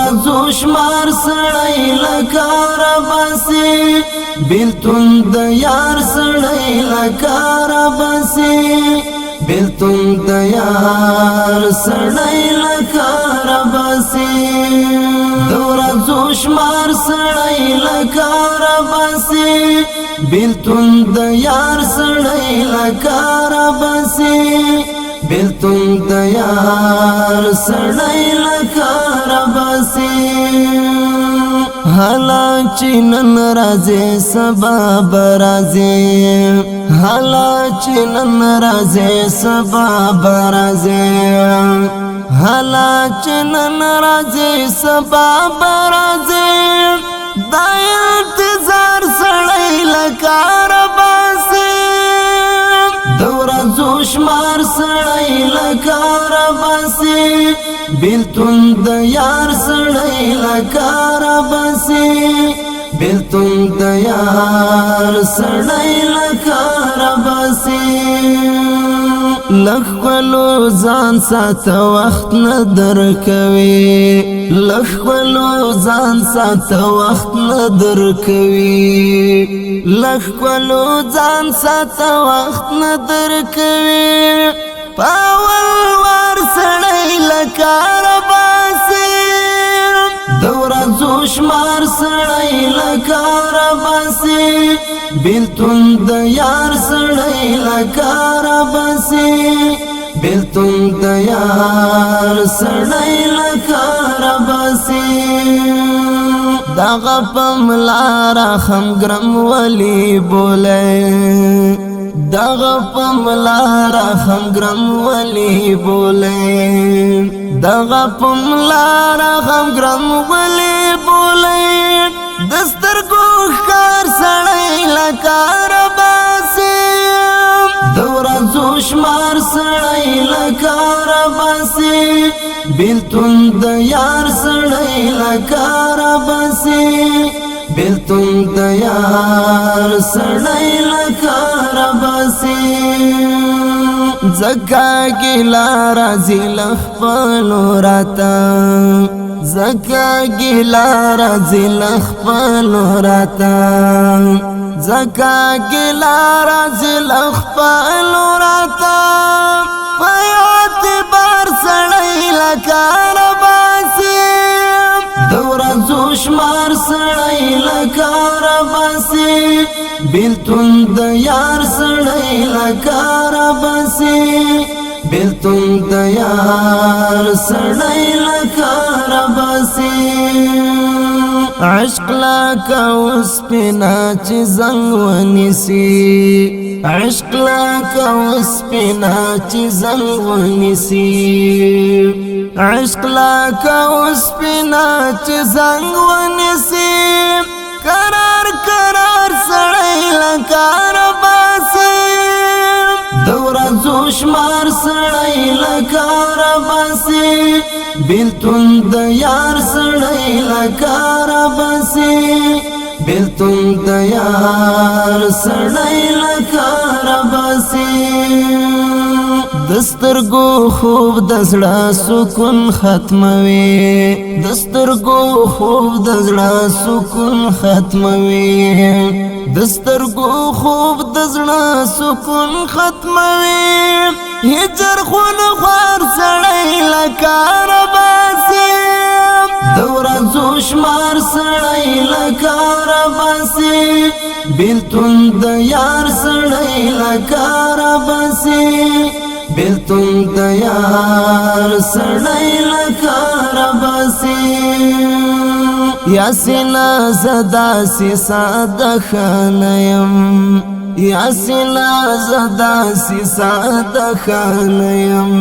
ورځو شمار سړی لکار باسي بیلتون د یار سړی لکار باسي بیلتون د یار سړی لکار باسي د ورځو شمار سړی لکار باسي بیلتون د یار سړی لکار باسي بیلتون د یار سړی لکار باسي حالا چې نن راځي سبا برازي حالا چې نن راځي سبا برازي حالا چې نن راځي سبا برازي دا انتظار سړی لکار باسي د ورځو شمار سړی لکار باسي بیلتون د یار سړی لکار باسي بیلتون د یار سړی لکار باسي لخلو ځان ساته وخت نه درکوي لخلو ځان ساته وخت نه درکوي لخلو ځان ساته وخت نه درکوي پاول وار سړی لکار باسي د ورځو شمار سړی لکار باسي بیلتون د یار سړی لکار باسي بیلتون د یار سړی لکار باسي دغه پملارا خم ګرم ولی بوله دغه پملارا خم ګرم ولی بوله دغه پملارا خم ګرم ولی بوله دسترګو ښکار سړی لکار باسي د ورځو شمار سړی لکار باسي بیلتون د یار سړی لکار باسي بیلتون د یار سړی لکار باسي زکا ګیلا راځي لخپلو راته زکا ګیلا راځي لخپلو راته زکا ګیلا راځي لخپلو راته په اعتبار سړی لکار باسي د ورځو شمار سړی لکار باسي بیلتون د یار سړی لکار باسي بیلتون د یار سړی لکار باسي عشق لکه وسپنه چې زنګ ونیسي عشق لکه وسپنه چې زنګ ونیسي عشق لکه وسپنه چې زنګ ونیسي قرار قرار سړی لکار باسي د ورځو شمار سړی لکار باسي بیلتون د یار سړی لکار باسي بیلتون د یار سړی لکار باسي دسترګو خوب د زړه سکون ختموي دسترګو خوب د زړه سکون ختموي دسترګو خوب د زړه سکون ختموي هجر خون خوار سړی لکار باسي د ورځو شمار سړی لکار باسي بیلتون د یار سړی لکار باسي بیلتون د یار سړی لکار باسي یاسینا زدا سی ساده خانیم یاسینا زدا سی ساده خانیم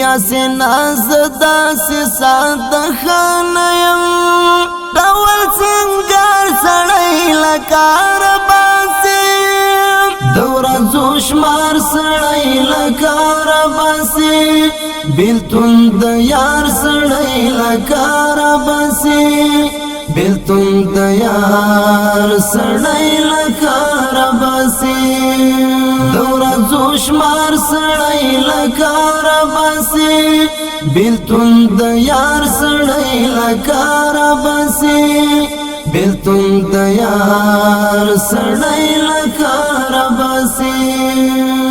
یاسینا زدا سی ساده خانیم ډول سنگار سړی لکار باسي د ورځو شمار سړی لکار باسي بیلتون د یار سړی لکار باسي بیلتون د یار سړی لکار باسي د ورځو شمار سړی لکار باسي بیلتون د یار سړی لکار بسی بیلتون تیار سڑی لکار بسی